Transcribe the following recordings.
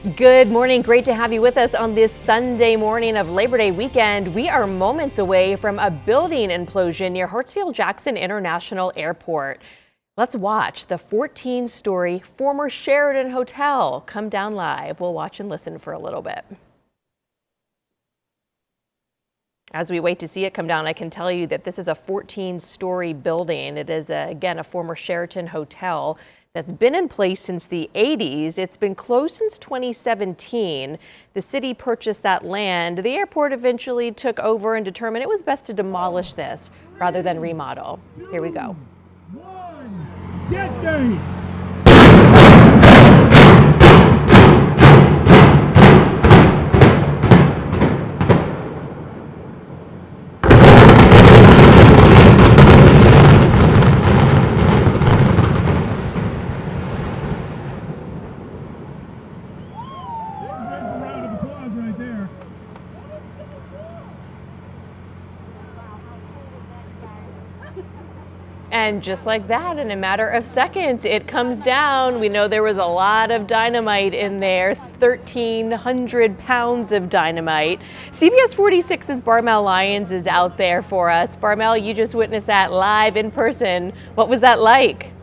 Good morning. Great to have you with us on this Sunday morning of Labor Day weekend. We are moments away from a building implosion near Hartsfield-Jackson International Airport. Let's watch the 14-story former Sheraton hotel come down live. We'll watch and listen for a little bit. As we wait to see it come down, I can tell you that this is a 14-story building. It is, again, a former Sheraton hotel that's been in place since the 80s. It's been closed since 2017. The city purchased that land. The airport eventually took over and determined it was best to demolish this rather than remodel. Here we go. Get these! And just like that, in a matter of seconds, it comes down. We know there was a lot of dynamite in there, 1,300 pounds of dynamite. CBS 46's Barmel Lyons is out there for us. Barmel, you just witnessed that live in person. What was that like?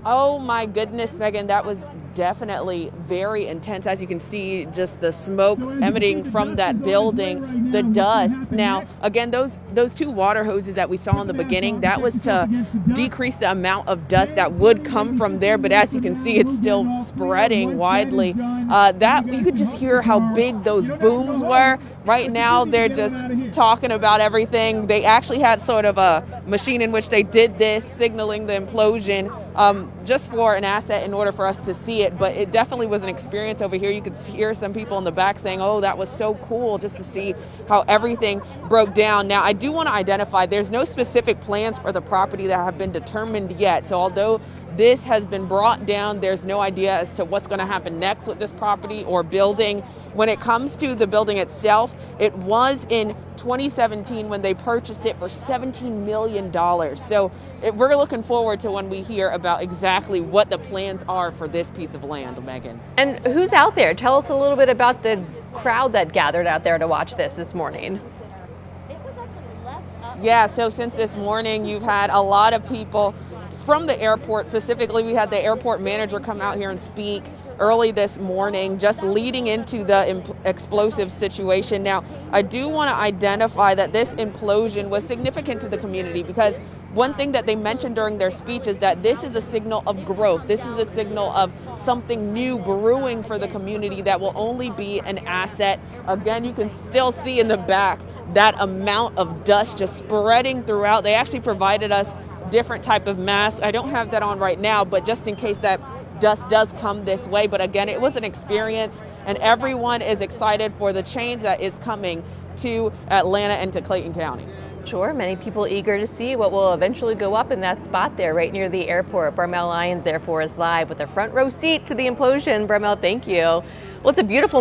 Oh my goodness, Megan, that was definitely very intense. As you can see, just the smoke emanating from that building, the dust. Now, again, those two water hoses that we saw in the beginning, that was to decrease the amount of dust that would come from there. But as you can see, it's still spreading widely. That you could just hear how big those booms were. Right now, they're just talking about everything. They actually had sort of a machine in which they did this, signaling the implosion. Just for an asset in order for us to see it, but it definitely was an experience over here. You could hear some people in the back saying, oh, that was so cool just to see how everything broke down. Now, I do want to identify there's no specific plans for the property that have been determined yet. So although this has been brought down, there's no idea as to what's going to happen next with this property or building. When it comes to the building itself, it was in 2017 when they purchased it for $17 million. So we're looking forward to when we hear about exactly what the plans are for this piece of land, Megan. And who's out there? Tell us a little bit about the crowd that gathered out there to watch this morning. Yeah, so since this morning, you've had a lot of people from the airport. Specifically, we had the airport manager come out here and speak early this morning, just leading into the explosive situation. Now, I do want to identify that this implosion was significant to the community because one thing that they mentioned during their speech is that this is a signal of growth. This is a signal of something new brewing for the community that will only be an asset. Again, you can still see in the back that amount of dust just spreading throughout. They actually provided us different type of masks. I don't have that on right now, but just in case that dust does come this way. But again, it was an experience, and everyone is excited for the change that is coming to Atlanta and to Clayton County. Sure, many people eager to see what will eventually go up in that spot there right near the airport. Barmel Lyons there for us live with a front row seat to the implosion. Barmel, thank you. Well, it's a beautiful